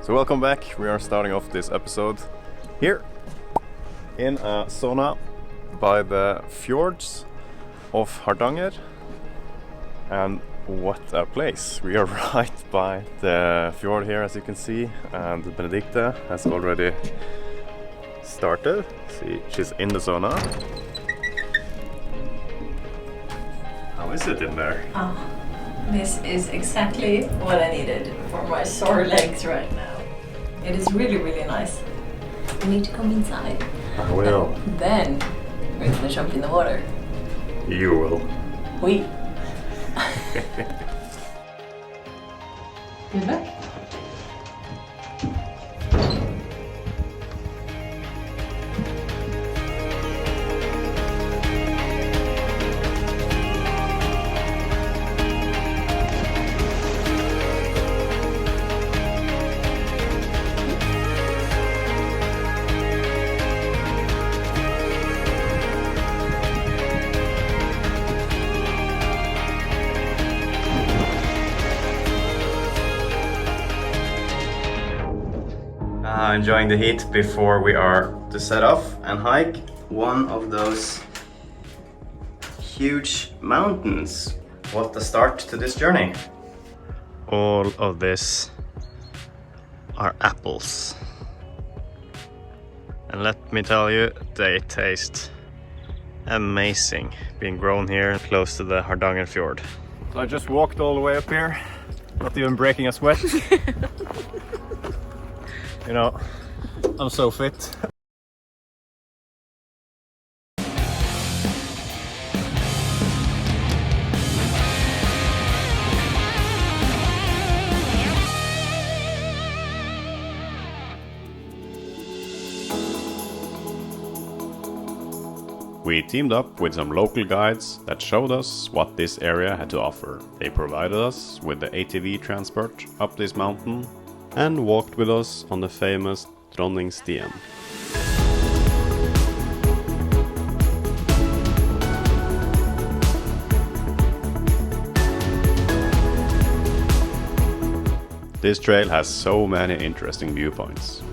So welcome back. We are starting off this episode here in a sauna by the fjords of Hardanger. And what a place! We are right by the fjord here, as you can see, and Benedicte has already started. See, she's in the sauna. How is it in there? This is exactly what I needed for my sore legs right now. It is really, really nice. We need to come inside. I will. And then we're gonna jump in the water. You will. We. Good luck. Enjoying the heat before we are to set off and hike one of those huge mountains. What a start to this journey. All of this are apples. And let me tell you, they taste amazing, being grown here close to the Hardanger fjord. So I just walked all the way up here, not even breaking a sweat. You know, I'm so fit. We teamed up with some local guides that showed us what this area had to offer. They provided us with the ATV transport up this mountain and walked with us on the famous Dronningstien. This trail has so many interesting viewpoints.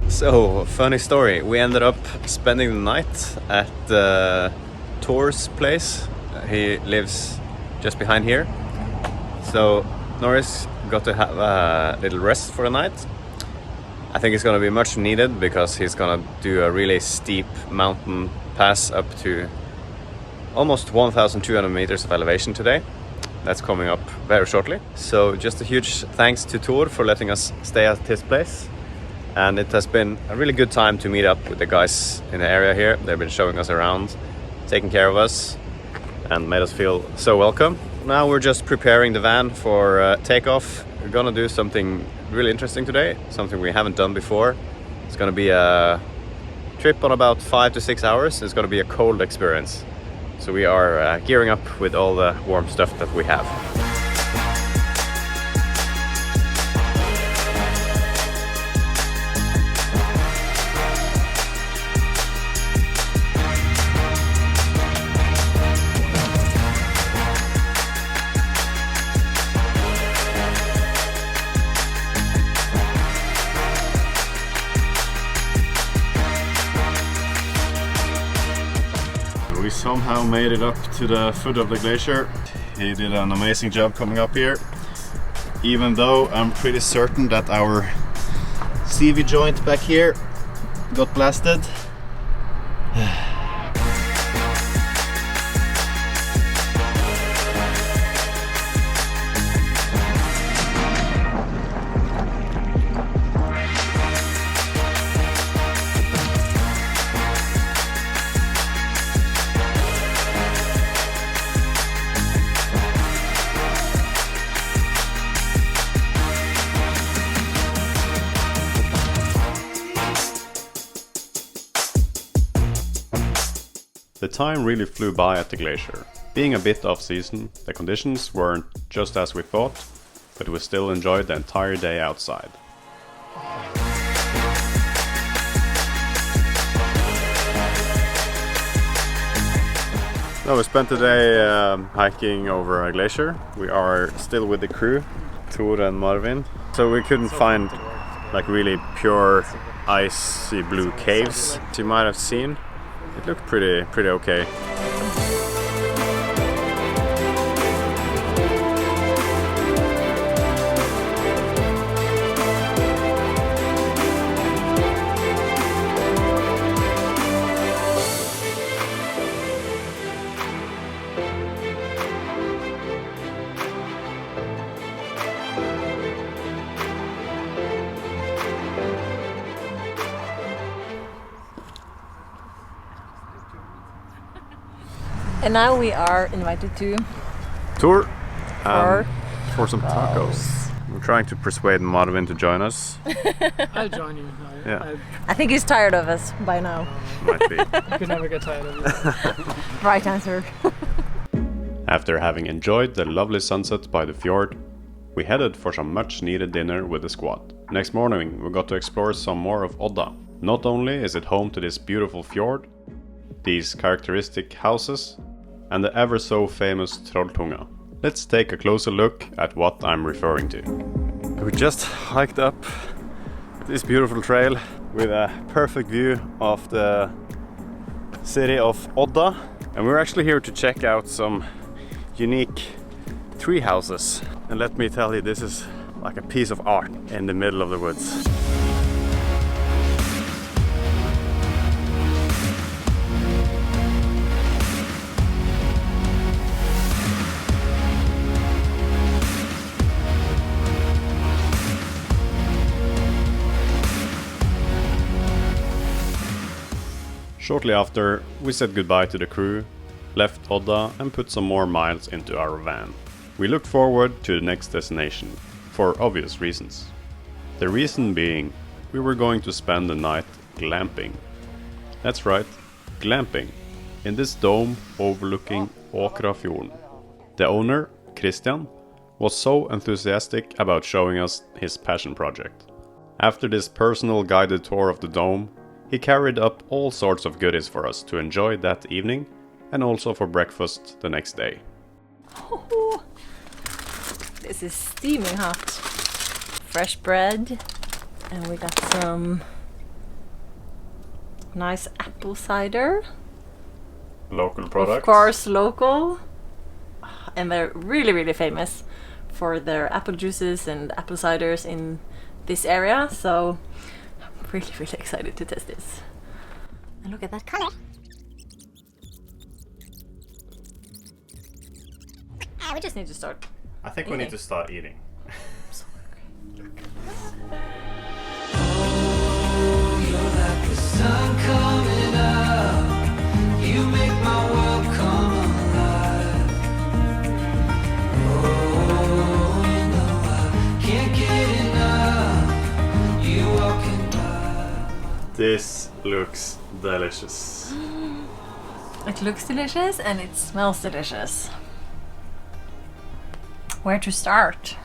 So, funny story, we ended up spending the night at Thor's place. He lives just behind here. So, Norris got to have a little rest for the night. I think it's gonna be much needed because he's gonna do a really steep mountain pass up to almost 1,200 meters of elevation today. That's coming up very shortly. So, just a huge thanks to Thor for letting us stay at his place. And it has been a really good time to meet up with the guys in the area here. They've been showing us around, taking care of us, and made us feel so welcome. Now we're just preparing the van for takeoff. We're gonna do something really interesting today, something we haven't done before. It's gonna be a trip on about 5 to 6 hours. It's gonna be a cold experience. So we are gearing up with all the warm stuff that we have. We somehow made it up to the foot of the glacier. He did an amazing job coming up here, even though I'm pretty certain that our CV joint back here got blasted. The time really flew by at the glacier. Being a bit off-season, the conditions weren't just as we thought, but we still enjoyed the entire day outside. So we spent the day hiking over a glacier. We are still with the crew, Tor and Marvin. So we couldn't find like really pure icy blue caves you might have seen. It looked pretty okay. And now we are invited to Tour for some tacos. We're trying to persuade Marvin to join us. I'll join you. I think he's tired of us by now. Might be. You could never get tired of it. Right answer. After having enjoyed the lovely sunset by the fjord, we headed for some much needed dinner with the squad. Next morning we got to explore some more of Odda. Not only is it home to this beautiful fjord, these characteristic houses, and the ever so famous Trolltunga. Let's take a closer look at what I'm referring to. We just hiked up this beautiful trail with a perfect view of the city of Odda, and we're actually here to check out some unique tree houses. And let me tell you, this is like a piece of art in the middle of the woods. Shortly after, we said goodbye to the crew, left Odda and put some more miles into our van. We looked forward to the next destination, for obvious reasons. The reason being, we were going to spend the night glamping. That's right, glamping, in this dome overlooking Åkrafjorden. The owner, Christian, was so enthusiastic about showing us his passion project. After this personal guided tour of the dome, he carried up all sorts of goodies for us to enjoy that evening and also for breakfast the next day. Oh, this is steaming hot. Fresh bread, and we got some nice apple cider. Local products. Of course, local. And they're really famous for their apple juices and apple ciders in this area, so I'm really excited to test this. And look at that color. We just need to start. I think we need to start eating. I'm so hungry. Oh, you're like the sun coming up. You make my world come alive. Oh, you know I can't get enough. You walking by. This looks delicious. It looks delicious and it smells delicious. Where to start?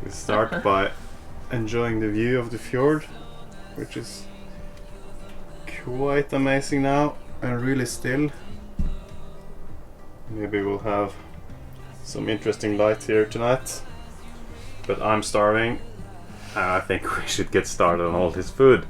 We start by enjoying the view of the fjord, which is quite amazing now and really still. Maybe we'll have some interesting light here tonight, but I'm starving and I think we should get started on all this food.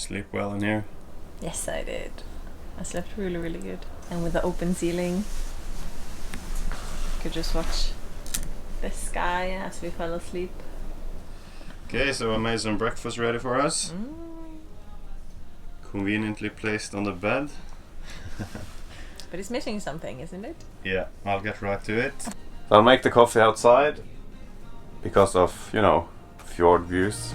sleep well in here? Yes, I did. I slept really, really good. And with the open ceiling, could just watch the sky as we fell asleep. Okay, so I made some breakfast ready for us. Conveniently placed on the bed. But it's missing something, isn't it? Yeah, I'll get right to it. I'll make the coffee outside because of, you know, fjord views.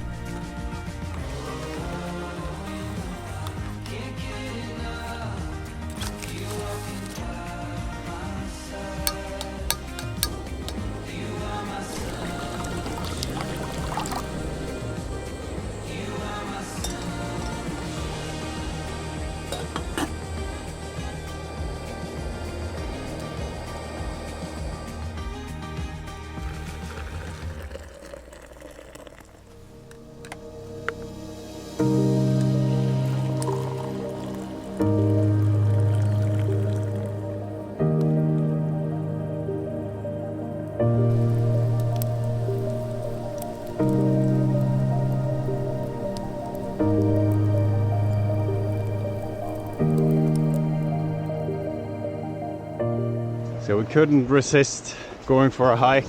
So we couldn't resist going for a hike.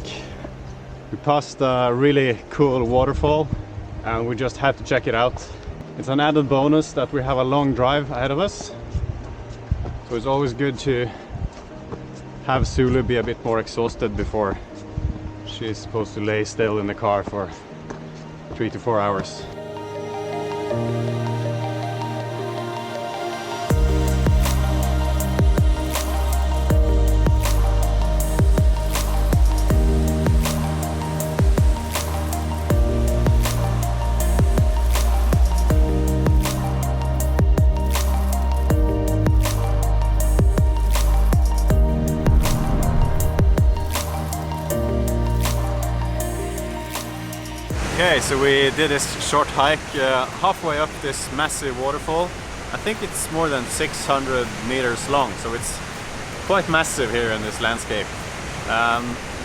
We passed a really cool waterfall and we just had to check it out. It's an added bonus that we have a long drive ahead of us. So it's always good to have Zulu be a bit more exhausted before she's supposed to lay still in the car for 3 to 4 hours. Okay, so we did this short hike halfway up this massive waterfall. I think it's more than 600 meters long, so it's quite massive here in this landscape.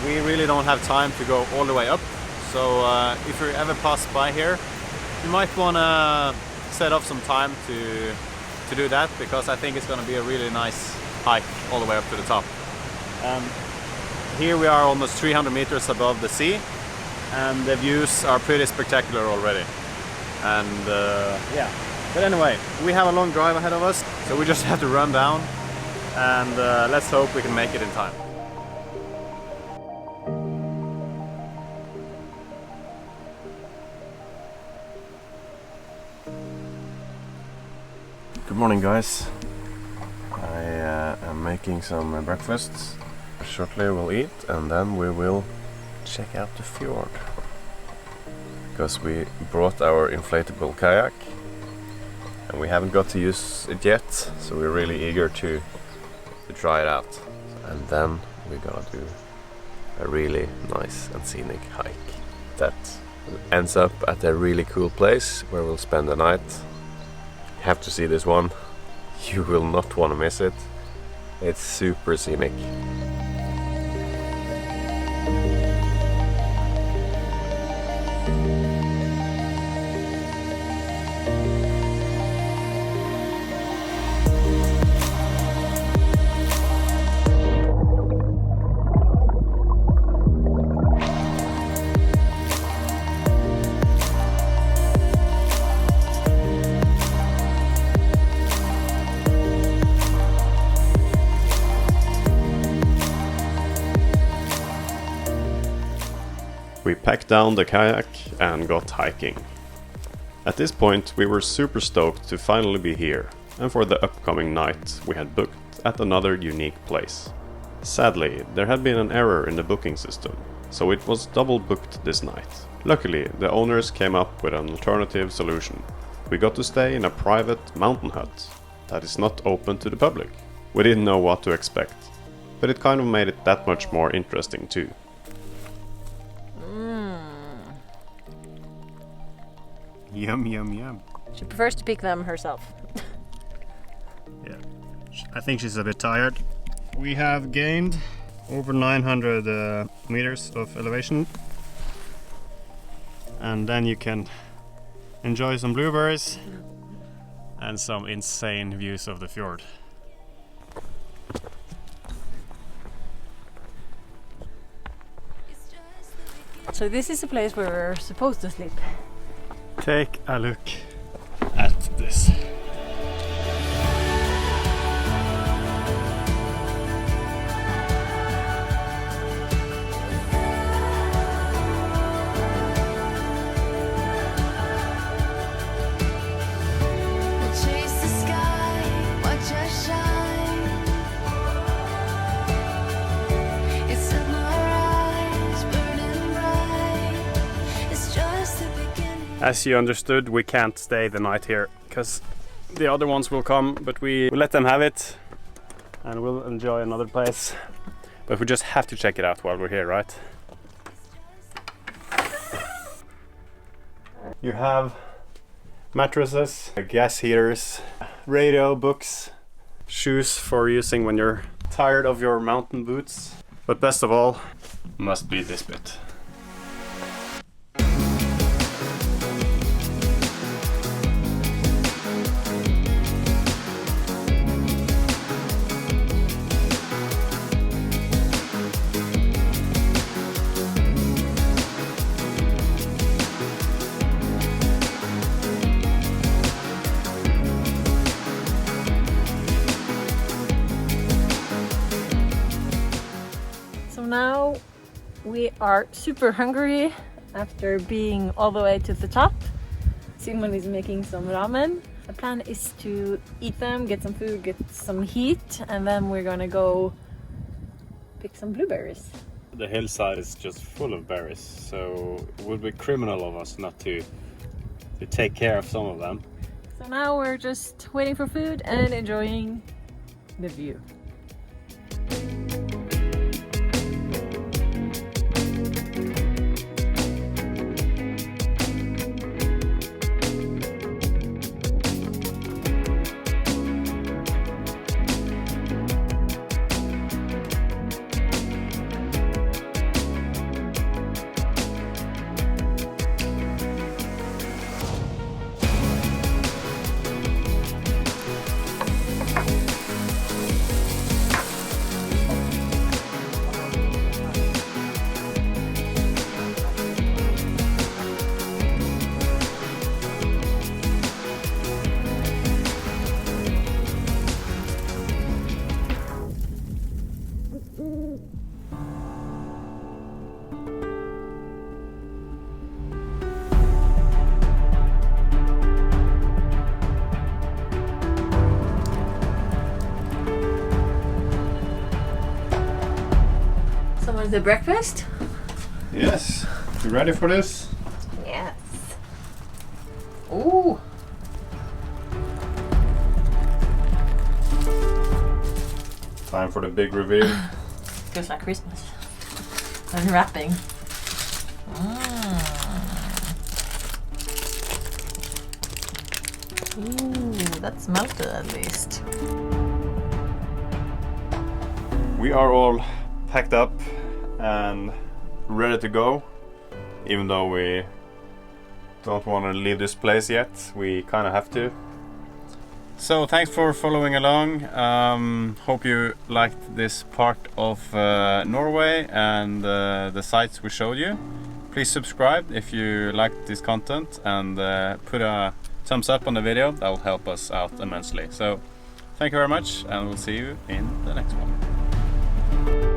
We really don't have time to go all the way up, so if you ever pass by here, you might want to set off some time to do that, because I think it's going to be a really nice hike all the way up to the top. Here we are almost 300 meters above the sea, and the views are pretty spectacular already. And yeah, but anyway, we have a long drive ahead of us, so we just have to run down, and let's hope we can make it in time. Good morning, guys. I am making some breakfast. Shortly we'll eat, and then we will check out the fjord, because we brought our inflatable kayak and we haven't got to use it yet, so we're really eager to try it out. And then we're gonna do a really nice and scenic hike that ends up at a really cool place where we'll spend the night. You have to see this one, you will not want to miss it. It's super scenic. We packed down the kayak and got hiking. At this point we were super stoked to finally be here, and for the upcoming night we had booked at another unique place. Sadly, there had been an error in the booking system, so it was double booked this night. Luckily, the owners came up with an alternative solution. We got to stay in a private mountain hut that is not open to the public. We didn't know what to expect, but it kind of made it that much more interesting too. Yum, yum, yum. She prefers to pick them herself. Yeah, I think she's a bit tired. We have gained over 900 meters of elevation, and then you can enjoy some blueberries and some insane views of the fjord. So this is a place where we're supposed to sleep. Take a look at this. Chase the sky, watch us shine. It's in our eyes, burning bright. It's just the beginning. As you understood, we can't stay the night here because the other ones will come, but we let them have it and we'll enjoy another place. But we just have to check it out while we're here, right? You have mattresses, gas heaters, radio, books, shoes for using when you're tired of your mountain boots. But best of all, must be this bit. So now we are super hungry after being all the way to the top. Simon is making some ramen. The plan is to eat them, get some food, get some heat, and then we're gonna go pick some blueberries. The hillside is just full of berries, so it would be criminal of us not to take care of some of them. So now we're just waiting for food and enjoying the view. The breakfast? Yes, you ready for this? Yes. Ooh. Time for the big reveal. Feels like Christmas. Unwrapping. Ooh, that's melted at least. We are all packed up and ready to go, even though we don't want to leave this place yet. We kind of have to. So thanks for following along. Hope you liked this part of Norway and the sites we showed you. Please subscribe if you liked this content and put a thumbs up on the video. That will help us out immensely. So thank you very much and we'll see you in the next one.